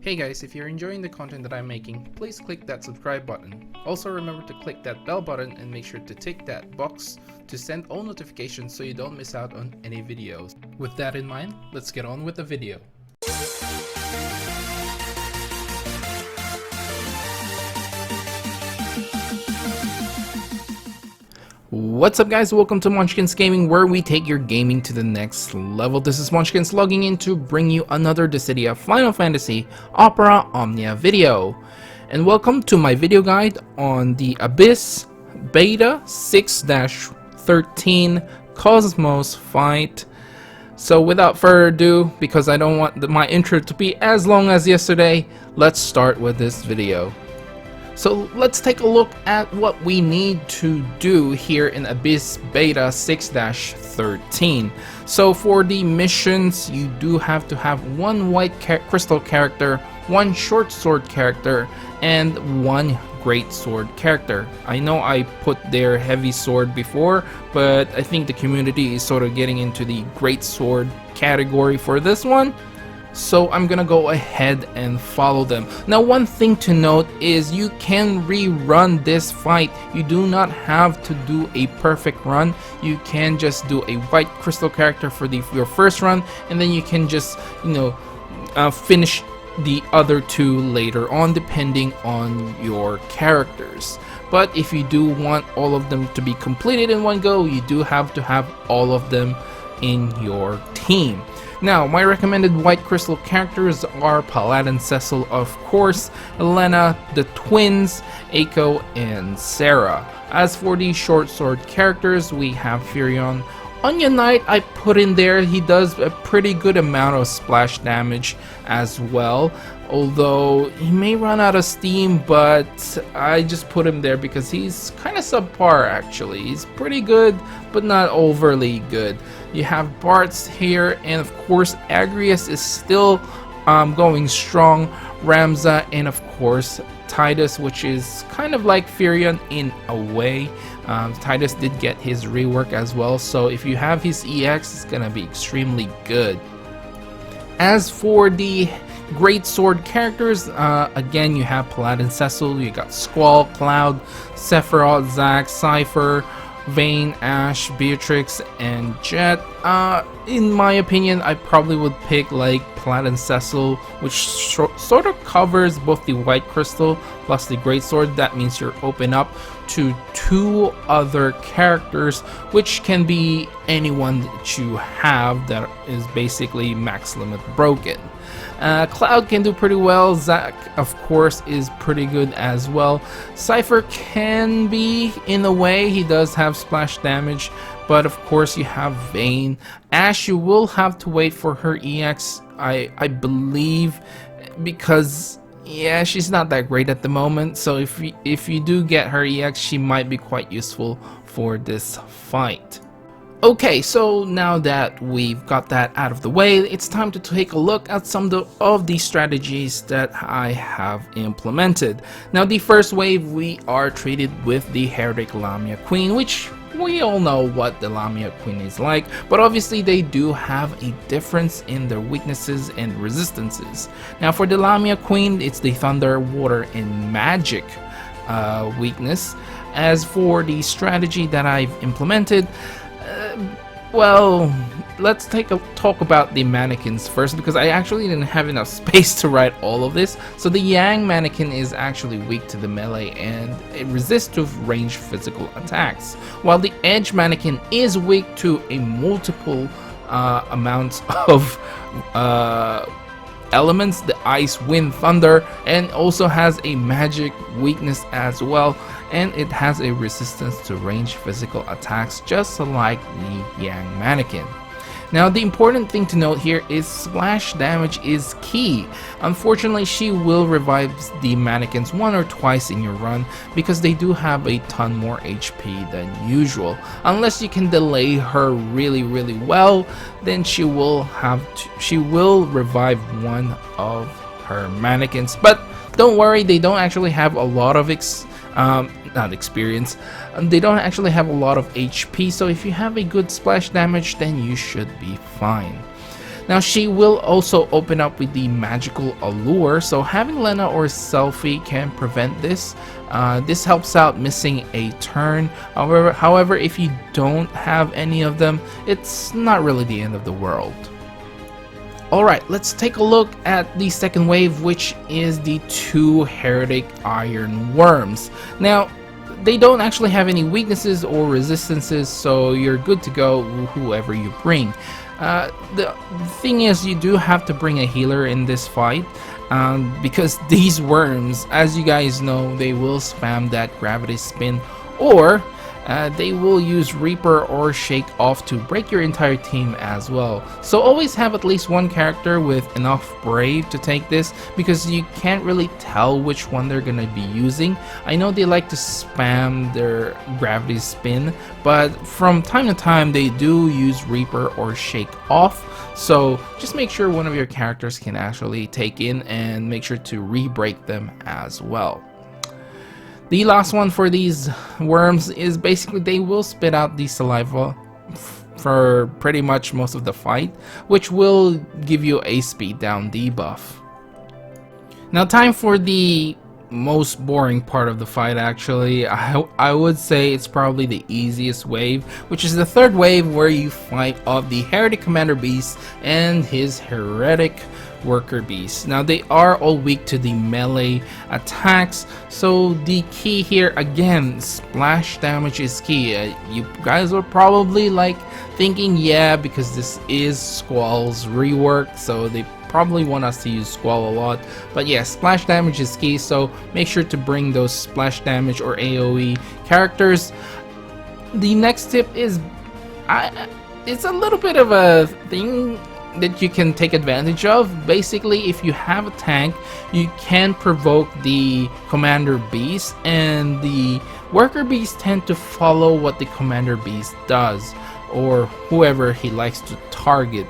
Hey guys, if you're enjoying the content that I'm making, please click that subscribe button. Also remember to click that bell button and make sure to tick that box to send all notifications so you don't miss out on any videos. With that in mind, let's get on with the video. What's up guys, welcome to Monchkinz Gaming, where we take your gaming to the next level. This is Monchkinz logging in to bring you another Dissidia Final Fantasy Opera Omnia video. And welcome to my video guide on the Abyss Beta 6-13 Cosmos fight. So without further ado, because I don't want my intro to be as long as yesterday, let's start with this video. So let's take a look at what we need to do here in Abyss Beta 6-13. So for the missions, you do have to have one white crystal character, one short sword character, and one great sword character. I know I put their heavy sword before, but I think the community is sort of getting into the great sword category for this one. So I'm gonna go ahead and follow them. Now one thing to note is you can rerun this fight. You do not have to do a perfect run. You can just do a white crystal character for your first run, and then you can just finish the other two later on depending on your characters. But if you do want all of them to be completed in one go, you do have to have all of them in your team. Now, my recommended white crystal characters are Paladin Cecil, of course, Elena, the twins, Aiko, and Sarah. As for the short sword characters, we have Furion. Onion Knight I put in there. He does a pretty good amount of splash damage as well, although he may run out of steam, but I just put him there because he's kind of subpar actually. He's pretty good, but not overly good. You have Bartz here, and of course Agrius is still going strong, Ramza, and of course Titus, which is kind of like Furion in a way. Titus did get his rework as well, so if you have his EX, it's gonna be extremely good. As for the great sword characters, again you have Paladin Cecil, you got Squall, Cloud, Sephiroth, Zack, Cypher, Vayne, Ash, Beatrix, and Jet. In my opinion, I probably would pick like Paladin Cecil, which sort of covers both the white crystal plus the great sword. That means you're open up to two other characters, which can be anyone that you have that is basically max limit broken. Cloud can do pretty well. Zack, of course, is pretty good as well. Cypher can be, in a way. He does have splash damage, but of course you have Vayne. Ash, you will have to wait for her EX, I believe, because yeah, she's not that great at the moment. So if you do get her EX, she might be quite useful for this fight. Okay, so now that we've got that out of the way, it's time to take a look at some of the strategies that I have implemented. Now, the first wave, we are treated with the HERETIC Lamia Queen, which we all know what the Lamia Queen is like, but obviously they do have a difference in their weaknesses and resistances. Now, for the Lamia Queen, it's the Thunder, Water, and Magic weakness. As for the strategy that I've implemented, well, let's talk about the mannequins first, because I actually didn't have enough space to write all of this. So the Yang mannequin is actually weak to the melee and it resists to ranged physical attacks, while the Edge mannequin is weak to a multiple amounts of elements, the ice, wind, thunder, and also has a magic weakness as well, and it has a resistance to ranged physical attacks just like the Yang mannequin. Now, the important thing to note here is splash damage is key. Unfortunately, she will revive the mannequins one or twice in your run because they do have a ton more HP than usual. Unless you can delay her really well, then she will revive one of her mannequins. But don't worry, they don't actually have a lot of they don't actually have a lot of HP, so if you have a good splash damage, then you should be fine. Now she will also open up with the magical allure, so having Lena or Selphie can prevent this. This helps out missing a turn. However, if you don't have any of them, it's not really the end of the world. Alright, let's take a look at the second wave, which is the 2 Heretic Iron Worms. Now, they don't actually have any weaknesses or resistances, so you're good to go whoever you bring. The thing is, you do have to bring a healer in this fight, because these worms, as you guys know, they will spam that gravity spin, or they will use Reaper or Shake Off to break your entire team as well. So always have at least one character with enough Brave to take this, because you can't really tell which one they're gonna be using. I know they like to spam their gravity spin, but from time to time they do use Reaper or Shake Off. So just make sure one of your characters can actually take in, and make sure to re-break them as well. The last one for these worms is basically they will spit out the saliva for pretty much most of the fight, which will give you a speed down debuff. Now time for the most boring part of the fight. Actually, I would say it's probably the easiest wave, which is the third wave, where you fight off the Heretic Commander Beast and his Heretic Worker Beast. Now they are all weak to the melee attacks, so the key here, again, splash damage is key. You guys are probably like thinking, yeah, because this is Squall's rework, so they probably want us to use Squall a lot, but yeah, splash damage is key, so make sure to bring those splash damage or AoE characters. The next tip is, it's a little bit of a thing that you can take advantage of. Basically, if you have a tank, you can provoke the Commander Beast, and the Worker Beast tend to follow what the Commander Beast does, or whoever he likes to target.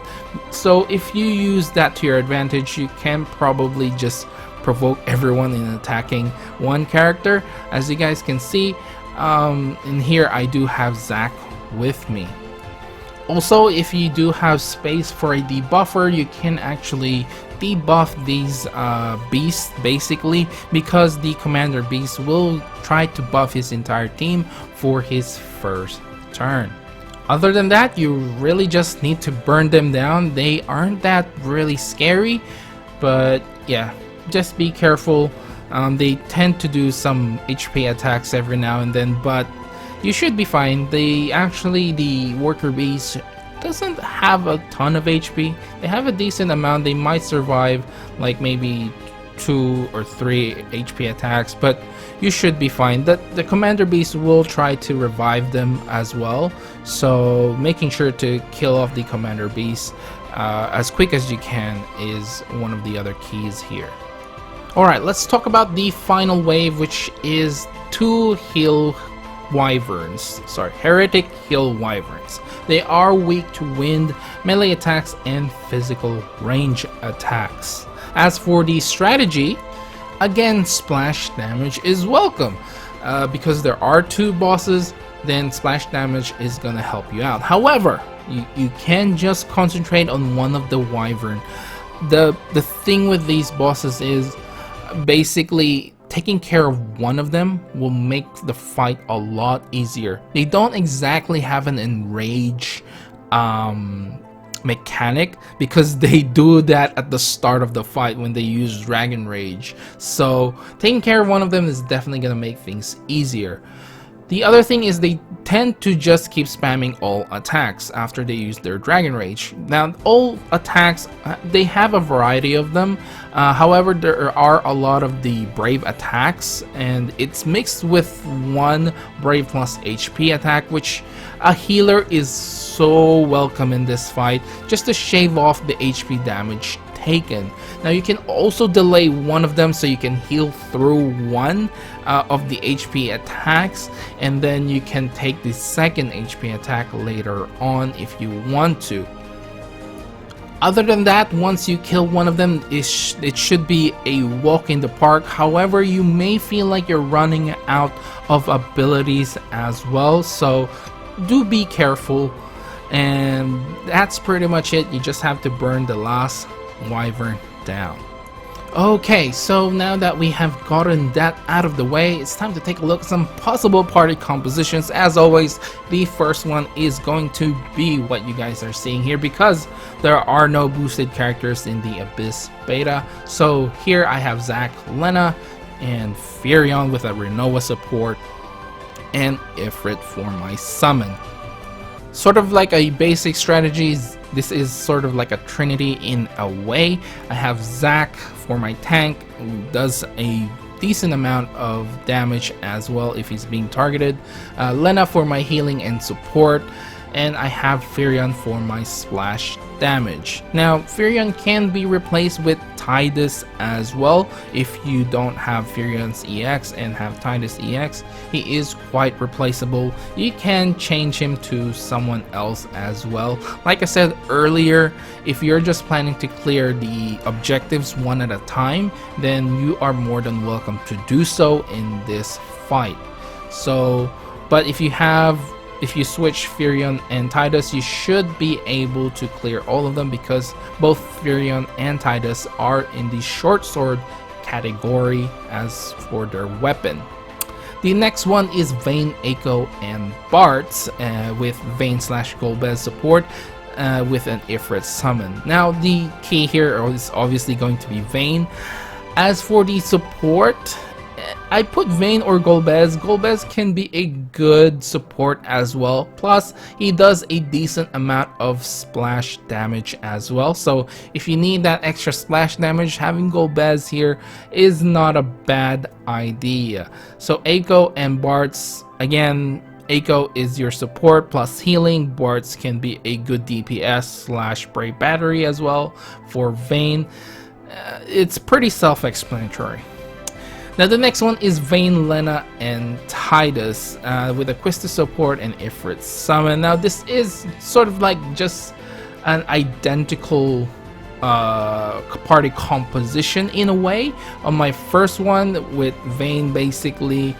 So if you use that to your advantage, you can probably just provoke everyone in attacking one character. As you guys can see, in here I do have Zack with me. Also, if you do have space for a debuffer, you can actually debuff these beasts, basically, because the Commander Beast will try to buff his entire team for his first turn. Other than that, you really just need to burn them down. They aren't that really scary, but yeah, just be careful. They tend to do some HP attacks every now and then, but you should be fine. The Worker Beast doesn't have a ton of HP. They have a decent amount. They might survive like maybe 2 or 3 HP attacks, but you should be fine. The Commander Beast will try to revive them as well, so making sure to kill off the Commander Beast as quick as you can is one of the other keys here. Alright, let's talk about the final wave, which is 2 Heretic Hill Wyverns. They are weak to wind, melee attacks, and physical range attacks. As for the strategy, again, splash damage is welcome. Because there are 2 bosses, then splash damage is gonna help you out. However, you can just concentrate on one of the wyvern. The thing with these bosses is basically taking care of one of them will make the fight a lot easier. They don't exactly have an enrage mechanic, because they do that at the start of the fight when they use Dragon Rage. So taking care of one of them is definitely gonna make things easier. The other thing is they tend to just keep spamming all attacks after they use their Dragon Rage. Now, all attacks, they have a variety of them. However, there are a lot of the Brave attacks, and it's mixed with 1 Brave plus HP attack, which a healer is so welcome in this fight, just to shave off the HP damage taken. Now you can also delay one of them, so you can heal through one of the HP attacks, and then you can take the second HP attack later on if you want to. Other than that, once you kill one of them, it should be a walk in the park. However, you may feel like you're running out of abilities as well, so do be careful. And that's pretty much it. You just have to burn the last wyvern down. Okay, so now that we have gotten that out of the way, it's time to take a look at some possible party compositions. As always, the first one is going to be what you guys are seeing here, because there are no boosted characters in the Abyss beta. So here I have Zac, Lena, and Firion with a Renoa support, and Ifrit for my summon. Sort of like a basic strategy, this is sort of like a trinity in a way. I have Zac for my tank, who does a decent amount of damage as well if he's being targeted. Lena for my healing and support, and I have Firion for my splash damage. Now Firion can be replaced with Tidus as well. If you don't have Firion's EX and have Tidus EX, he is quite replaceable. You can change him to someone else as well. Like I said earlier, if you're just planning to clear the objectives one at a time, then you are more than welcome to do so in this fight. So, but if you switch Firion and Tidus, you should be able to clear all of them, because both Firion and Tidus are in the short sword category as for their weapon. The next one is Vayne, Echo, and Bartz with Vayne/Golbez support with an Ifrit summon. Now the key here is obviously going to be Vayne. As for the support, I put Vayne or Golbez. Golbez can be a good support as well. Plus, he does a decent amount of splash damage as well. So if you need that extra splash damage, having Golbez here is not a bad idea. So Echo and Bartz, again, Echo is your support plus healing. Bartz can be a good DPS/Brave Battery as well for Vayne. It's pretty self-explanatory. Now the next one is Vayne, Lena, and Tidus with a Quista support and Ifrit summon. Now this is sort of like just an identical party composition in a way. On my first one with Vayne basically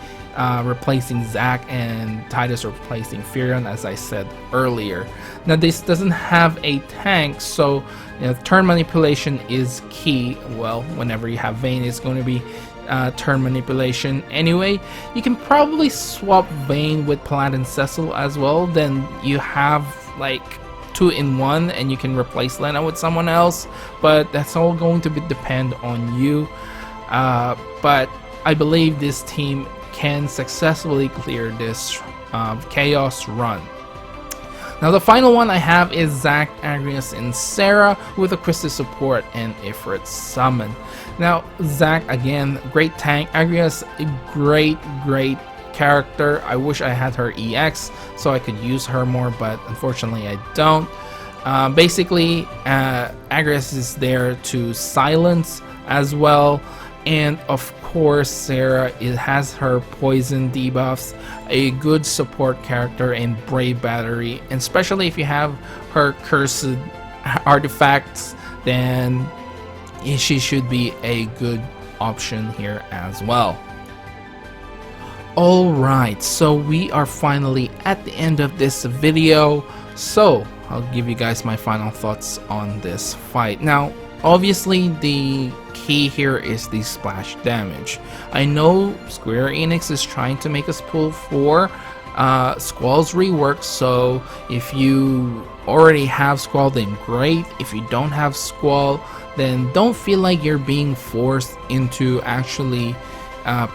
replacing Zac and Tidus replacing Firion, as I said earlier. Now this doesn't have a tank, so turn manipulation is key. Well, whenever you have Vayne, it's going to be turn manipulation anyway. You can probably swap Vayne with Paladin Cecil as well, then you have like 2-in-1 and you can replace Lena with someone else, but that's all going to depend on you. But I believe this team can successfully clear this chaos run. Now the final one I have is Zac, Agrias, and Sarah with a Quista support and Ifrit summon. Now Zac, again, great tank. Agrias, a great character. I wish I had her EX so I could use her more, but unfortunately I don't. Basically, Agrias is there to silence as well, and of course Sarah, it has her poison debuffs, a good support character in Brave Battery, and especially if you have her cursed artifacts, then she should be a good option here as well. Alright, so we are finally at the end of this video, so I'll give you guys my final thoughts on this fight. Now obviously the key here is the splash damage. I know Square Enix is trying to make us pull for Squall's rework, so if you already have Squall, then great. If you don't have Squall, then don't feel like you're being forced into actually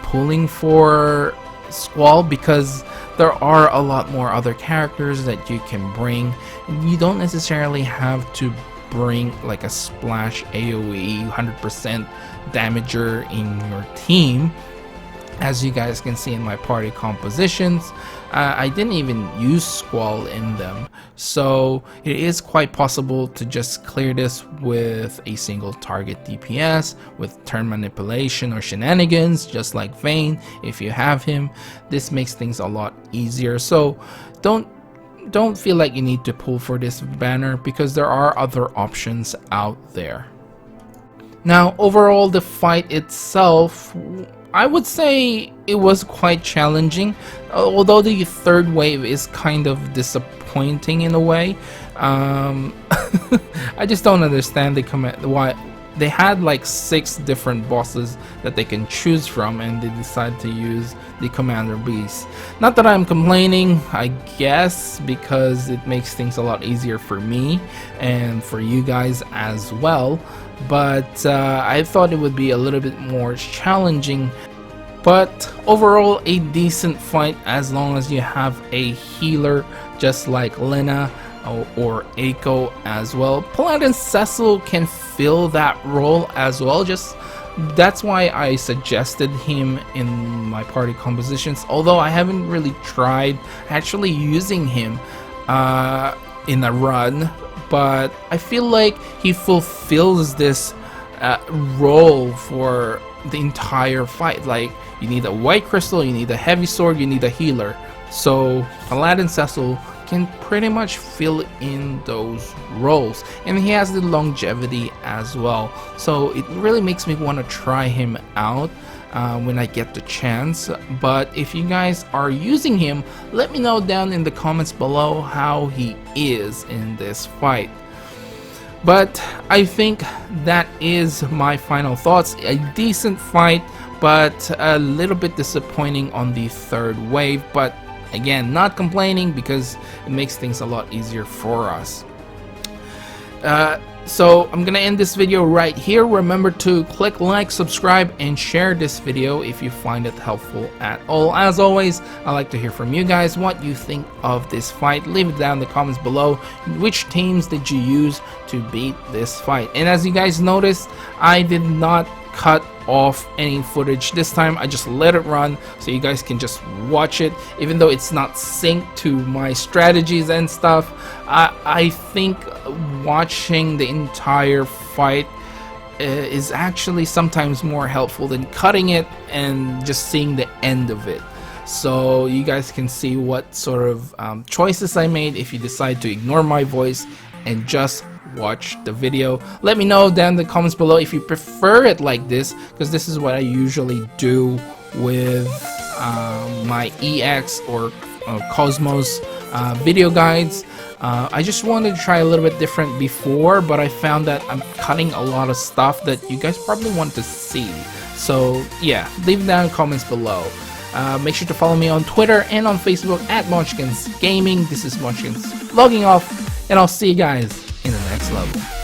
pulling for Squall, because there are a lot more other characters that you can bring. You don't necessarily have to bring like a splash AoE 100% damager in your team. As you guys can see in my party compositions, I didn't even use Squall in them, so it is quite possible to just clear this with a single target DPS with turn manipulation or shenanigans, just like Vayne. If you have him, this makes things a lot easier. So don't feel like you need to pull for this banner, because there are other options out there. Now overall, the fight itself, I would say it was quite challenging, although the third wave is kind of disappointing disappointing in a way. I just don't understand why they had like 6 different bosses that they can choose from, and they decided to use the Commander Beast. Not that I'm complaining, I guess, because it makes things a lot easier for me and for you guys as well, but I thought it would be a little bit more challenging. But overall, a decent fight as long as you have a healer just like Lena or Eiko as well. Paladin Cecil can fill that role as well. That's why I suggested him in my party compositions, although I haven't really tried actually using him in a run, but I feel like he fulfills this role for the entire fight. Like, you need a white crystal, you need a heavy sword, you need a healer. So Paladin Cecil can pretty much fill in those roles, and he has the longevity as well, so it really makes me want to try him out when I get the chance. But if you guys are using him, let me know down in the comments below how he is in this fight. But I think that is my final thoughts. A decent fight, but a little bit disappointing on the 3rd wave, but again, not complaining because it makes things a lot easier for us. So I'm gonna end this video right here. Remember to click like, subscribe, and share this video if you find it helpful at all. As always, I like to hear from you guys what you think of this fight. Leave it down in the comments below. Which teams did you use to beat this fight? And as you guys noticed, I did not cut off any footage this time. I just let it run so you guys can just watch it, even though it's not synced to my strategies and stuff. I think watching the entire fight is actually sometimes more helpful than cutting it and just seeing the end of it, so you guys can see what sort of choices I made if you decide to ignore my voice and just watch the video. Let me know down in the comments below if you prefer it like this, because this is what I usually do with my EX or Cosmos video guides. I just wanted to try a little bit different before, but I found that I'm cutting a lot of stuff that you guys probably want to see. So yeah, leave down in the comments below. Make sure to follow me on Twitter and on Facebook at Monchkinz Gaming. This is Monchkinz logging off, and I'll see you guys in the next level.